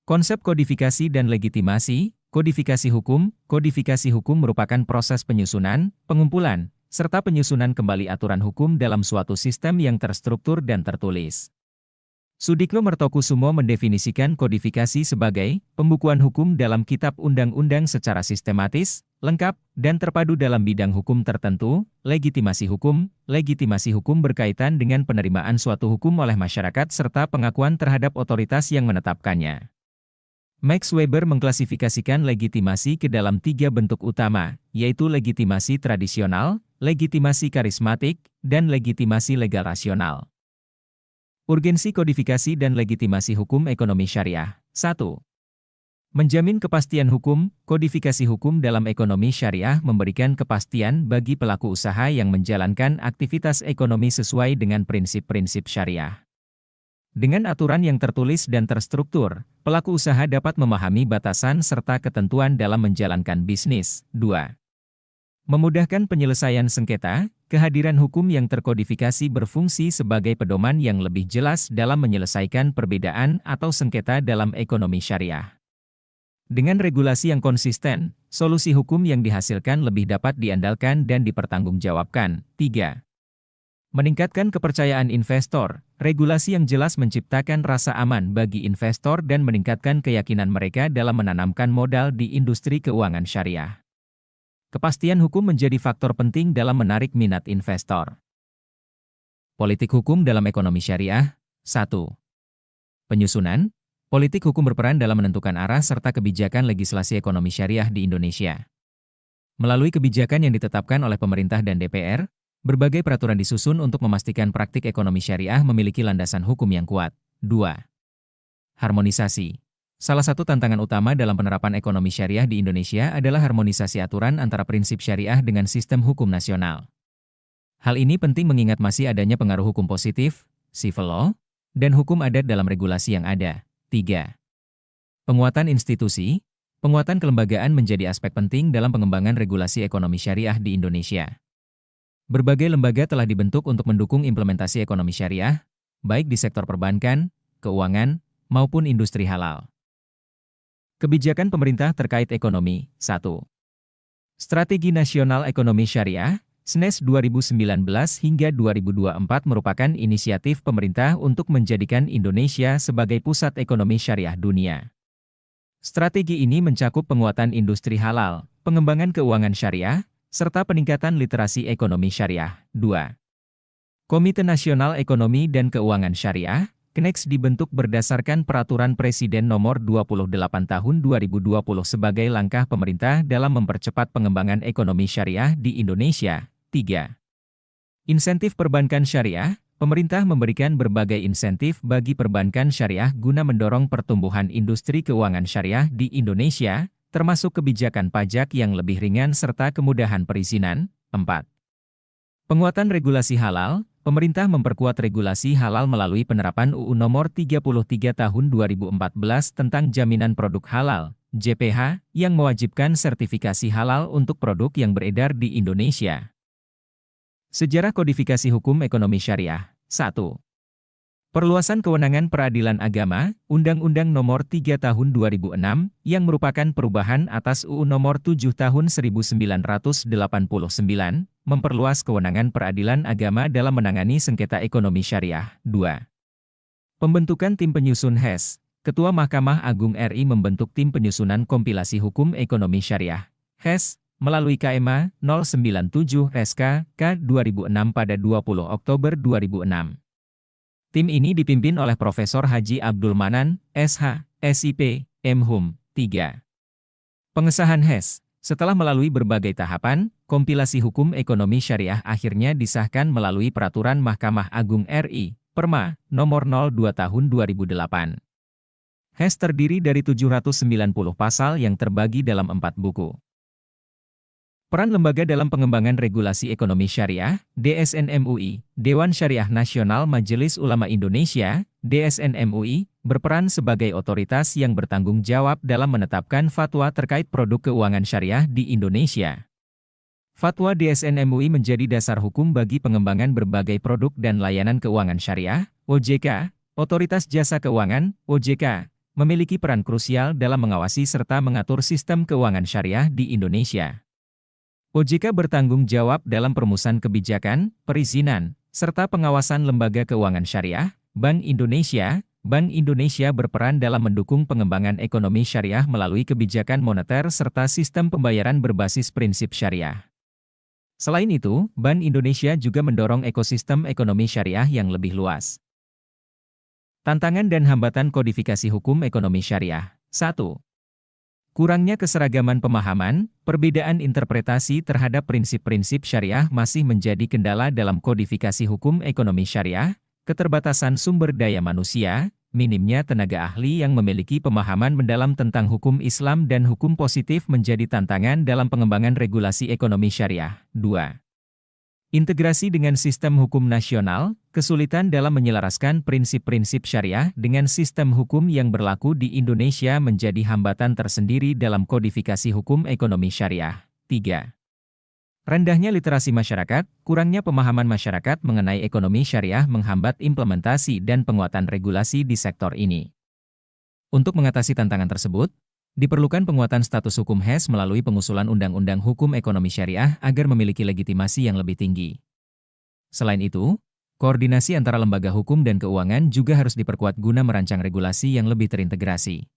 Konsep kodifikasi dan legitimasi. Kodifikasi hukum merupakan proses penyusunan, pengumpulan, serta penyusunan kembali aturan hukum dalam suatu sistem yang terstruktur dan tertulis. Sudikno Mertokusumo mendefinisikan kodifikasi sebagai pembukuan hukum dalam kitab undang-undang secara sistematis, lengkap, dan terpadu dalam bidang hukum tertentu. Legitimasi hukum berkaitan dengan penerimaan suatu hukum oleh masyarakat serta pengakuan terhadap otoritas yang menetapkannya. Max Weber mengklasifikasikan legitimasi ke dalam 3 bentuk utama, yaitu legitimasi tradisional, legitimasi karismatik, dan legitimasi legal rasional. Urgensi kodifikasi dan legitimasi hukum ekonomi syariah. 1. Menjamin kepastian hukum. Kodifikasi hukum dalam ekonomi syariah memberikan kepastian bagi pelaku usaha yang menjalankan aktivitas ekonomi sesuai dengan prinsip-prinsip syariah. Dengan aturan yang tertulis dan terstruktur, pelaku usaha dapat memahami batasan serta ketentuan dalam menjalankan bisnis. 2. Memudahkan penyelesaian sengketa. Kehadiran hukum yang terkodifikasi berfungsi sebagai pedoman yang lebih jelas dalam menyelesaikan perbedaan atau sengketa dalam ekonomi syariah. Dengan regulasi yang konsisten, solusi hukum yang dihasilkan lebih dapat diandalkan dan dipertanggungjawabkan. 3. Meningkatkan kepercayaan investor. Regulasi yang jelas menciptakan rasa aman bagi investor dan meningkatkan keyakinan mereka dalam menanamkan modal di industri keuangan syariah. Kepastian hukum menjadi faktor penting dalam menarik minat investor. Politik hukum dalam ekonomi syariah. 1. Penyusunan. Politik hukum berperan dalam menentukan arah serta kebijakan legislasi ekonomi syariah di Indonesia. Melalui kebijakan yang ditetapkan oleh pemerintah dan DPR, berbagai peraturan disusun untuk memastikan praktik ekonomi syariah memiliki landasan hukum yang kuat. 2. Harmonisasi. Salah satu tantangan utama dalam penerapan ekonomi syariah di Indonesia adalah harmonisasi aturan antara prinsip syariah dengan sistem hukum nasional. Hal ini penting mengingat masih adanya pengaruh hukum positif, civil law, dan hukum adat dalam regulasi yang ada. 3. Penguatan institusi. Penguatan kelembagaan menjadi aspek penting dalam pengembangan regulasi ekonomi syariah di Indonesia. Berbagai lembaga telah dibentuk untuk mendukung implementasi ekonomi syariah, baik di sektor perbankan, keuangan, maupun industri halal. Kebijakan pemerintah terkait ekonomi. 1. Strategi Nasional Ekonomi Syariah, SNES 2019 hingga 2024 merupakan inisiatif pemerintah untuk menjadikan Indonesia sebagai pusat ekonomi syariah dunia. Strategi ini mencakup penguatan industri halal, pengembangan keuangan syariah, serta peningkatan literasi ekonomi syariah. 2. Komite Nasional Ekonomi dan Keuangan Syariah, KNEX dibentuk berdasarkan Peraturan Presiden Nomor 28 Tahun 2020 sebagai langkah pemerintah dalam mempercepat pengembangan ekonomi syariah di Indonesia. 3. Insentif perbankan syariah. Pemerintah memberikan berbagai insentif bagi perbankan syariah guna mendorong pertumbuhan industri keuangan syariah di Indonesia, termasuk kebijakan pajak yang lebih ringan serta kemudahan perizinan. 4. Penguatan regulasi halal. Pemerintah memperkuat regulasi halal melalui penerapan UU Nomor 33 Tahun 2014 tentang Jaminan Produk Halal, JPH, yang mewajibkan sertifikasi halal untuk produk yang beredar di Indonesia. Sejarah kodifikasi hukum ekonomi syariah. 1. Perluasan kewenangan peradilan agama, Undang-Undang Nomor 3 Tahun 2006, yang merupakan perubahan atas UU Nomor 7 Tahun 1989, memperluas kewenangan peradilan agama dalam menangani sengketa ekonomi syariah. 2. Pembentukan tim penyusun HES. Ketua Mahkamah Agung RI membentuk tim penyusunan kompilasi hukum ekonomi syariah, HES, melalui KMA 097-SK-K 2006 pada 20 Oktober 2006. Tim ini dipimpin oleh Profesor Haji Abdul Manan, SH, SIP, M.Hum. 3. Pengesahan HES. Setelah melalui berbagai tahapan, kompilasi hukum ekonomi syariah akhirnya disahkan melalui Peraturan Mahkamah Agung RI, Perma, Nomor 02 Tahun 2008. HES terdiri dari 790 pasal yang terbagi dalam 4 buku. Peran lembaga dalam pengembangan regulasi ekonomi syariah, DSN MUI, Dewan Syariah Nasional Majelis Ulama Indonesia, DSN MUI, berperan sebagai otoritas yang bertanggung jawab dalam menetapkan fatwa terkait produk keuangan syariah di Indonesia. Fatwa DSN MUI menjadi dasar hukum bagi pengembangan berbagai produk dan layanan keuangan syariah, OJK, Otoritas Jasa Keuangan, OJK, memiliki peran krusial dalam mengawasi serta mengatur sistem keuangan syariah di Indonesia. OJK bertanggung jawab dalam perumusan kebijakan, perizinan, serta pengawasan lembaga keuangan syariah. Bank Indonesia berperan dalam mendukung pengembangan ekonomi syariah melalui kebijakan moneter serta sistem pembayaran berbasis prinsip syariah. Selain itu, Bank Indonesia juga mendorong ekosistem ekonomi syariah yang lebih luas. Tantangan dan hambatan kodifikasi hukum ekonomi syariah. 1. Kurangnya keseragaman pemahaman, perbedaan interpretasi terhadap prinsip-prinsip syariah masih menjadi kendala dalam kodifikasi hukum ekonomi syariah. Keterbatasan sumber daya manusia, minimnya tenaga ahli yang memiliki pemahaman mendalam tentang hukum Islam dan hukum positif menjadi tantangan dalam pengembangan regulasi ekonomi syariah. 2. Integrasi dengan sistem hukum nasional, kesulitan dalam menyelaraskan prinsip-prinsip syariah dengan sistem hukum yang berlaku di Indonesia menjadi hambatan tersendiri dalam kodifikasi hukum ekonomi syariah. 3. Rendahnya literasi masyarakat, kurangnya pemahaman masyarakat mengenai ekonomi syariah menghambat implementasi dan penguatan regulasi di sektor ini. Untuk mengatasi tantangan tersebut, diperlukan penguatan status hukum HES melalui pengusulan Undang-Undang Hukum Ekonomi Syariah agar memiliki legitimasi yang lebih tinggi. Selain itu, koordinasi antara lembaga hukum dan keuangan juga harus diperkuat guna merancang regulasi yang lebih terintegrasi.